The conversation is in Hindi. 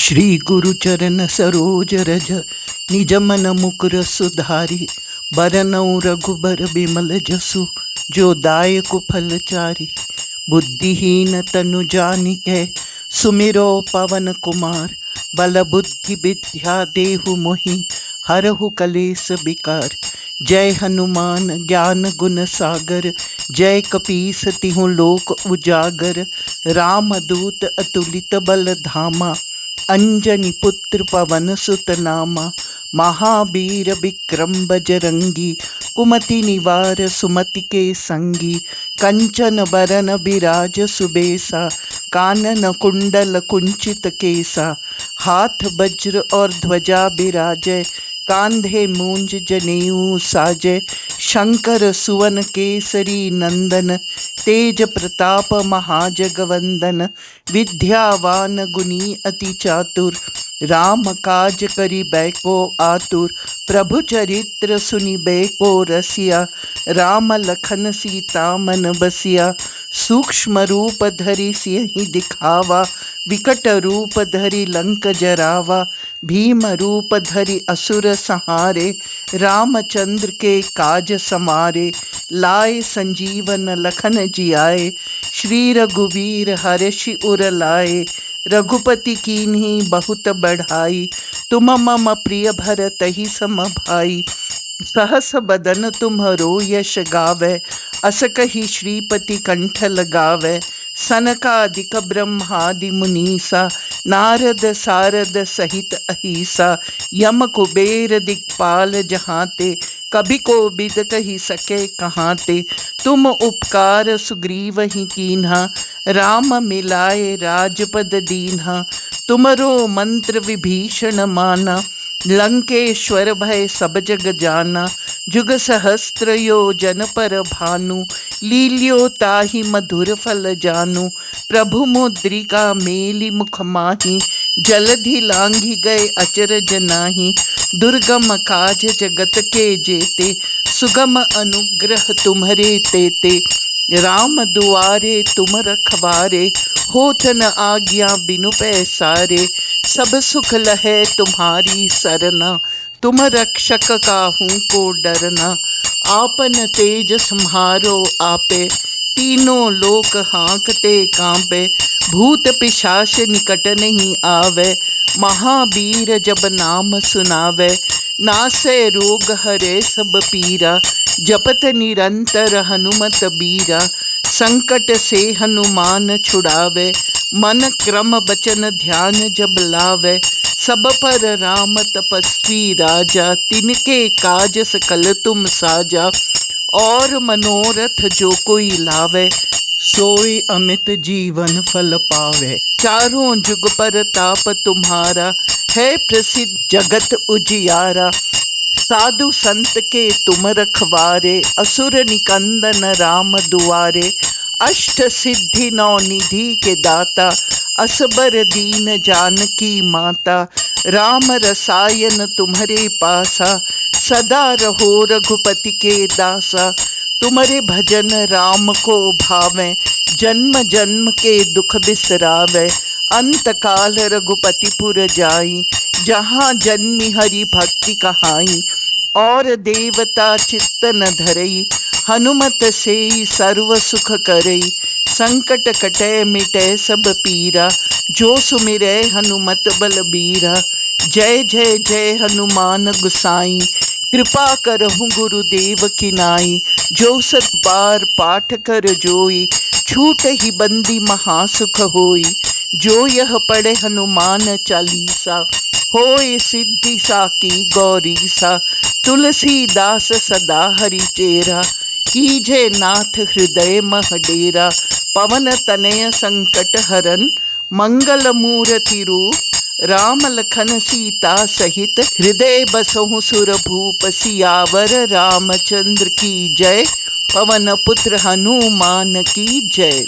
श्री गुरु चरण सरोज रज निज मन मुकुर सुधारी। बरनउँ रघुबर बिमल जसु जो दायक फलचारी। बुद्धिहीन तनु जानिकै सुमिरो पवन कुमार। बल बुद्धि विद्या देहु मोहि हरहु कलेस विकार। जय हनुमान ज्ञान गुण सागर जय कपीस तिहु लोक उजागर। राम दूत अतुलित बल धामा अंजनी पुत्र पवन सुत नामा। महावीर विक्रम बजरंगी कुमति निवार सुमति के संगी। कंचन बरन बिराज सुबेसा कानन कुंडल कुंचित केसा। हाथ वज्र और ध्वजा बिराजय कांधे मूंज जनेऊ साजय। शंकर सुवन केसरी नंदन तेज प्रताप महाजगवंदन। विद्यावान गुणी अति चातुर राम काज करि बैको आतुर। प्रभु चरित्र सुनि बैको रसिया राम लखन सीता मन बसिया। सूक्ष्म रूप धरि सियहि दिखावा विकट रूप धरि लंक जरावा। भीम रूप धरि असुर संहारे रामचंद्र के काज समारे। लाए संजीवन लखन जियाए श्री रघुवीर हर्षि उर लाए। रघुपति कीन्ही बहुत बढ़ाई तुम मम प्रिय भरतहि सम भाई। सहस बदन तुम्हरो यश गावै अस कहि श्रीपति कंठ लगावै। सनकादिक ब्रह्मादि मुनीसा नारद सारद सहित अहिसा। यम कुबेर दिक्पाल जहाते कभी को बिद कही सके कहाते। तुम उपकार सुग्रीव ही कीन्हा राम मिलाए राजपद दीन्हा। तुमरो मंत्र विभीषण माना लंकेश्वर भय सब जग जाना। जुग सहस्त्र योजन पर भानु लील्यो ताहि मधुर फल जानु। प्रभु मुद्रिका मेलि मुख माहि जलधि लांघि गए अचरज नाही। दुर्गम काज जगत के जेते सुगम अनुग्रह तुम्हरे तेते। राम दुआरे तुम रखवारे होत न आज्ञा बिनु पैसारे। सब सुख लहै तुम्हारी सरना तुम रक्षक काहू को डरना। आपन तेज सम्हारो आपे तीनों लोक हाँकते कांपे। भूत पिशाच निकट नहीं आवे महावीर जब नाम सुनावे। नासै रोग हरे सब पीरा जपत निरंतर हनुमत बीरा। संकट से हनुमान छुड़ावे मन क्रम बचन ध्यान जब लावे। सब पर राम तपस्वी राजा तिनके काज सकल तुम साजा। और मनोरथ जो कोई लावे सोई अमित जीवन फल पावे। चारों जुग पर ताप तुम्हारा है प्रसिद्ध जगत उजियारा। साधु संत के तुम रखवारे असुर निकंदन राम दुआरे। अष्ट सिद्धि नौ निधि के दाता असबर दीन जानकी माता। राम रसायन तुम्हारे पासा सदा रहो रघुपति के दासा। तुम्हारे भजन राम को भावे जन्म जन्म के दुख बिसरावे। अंत काल रघुपति पुर जाई जहाँ जन्मी हरि भक्ति कहाई। और देवता चित्त न धरई हनुमत से सर्व सुख करई। संकट कटै मिटै सब पीरा जो सुमिरै हनुमत बलबीरा। जय जय जय हनुमान गुसाई कृपा करहु गुरुदेव की नाई। जो सत बार पाठ कर जोई छूट ही बंदी महासुख होई। जो यह पढ़े हनुमान चालीसा होए सिद्धि साकी गौरीसा। तुलसीदास सदा हरि चेरा कीजे नाथ हृदय मह डेरा। पवन तनय संकट हरन मंगल मूर्ति रूप राम लखन सीता सहित हृदय बसहु सुरभूप। सियावर रामचंद्र की जय पवन पुत्र हनुमान की जय।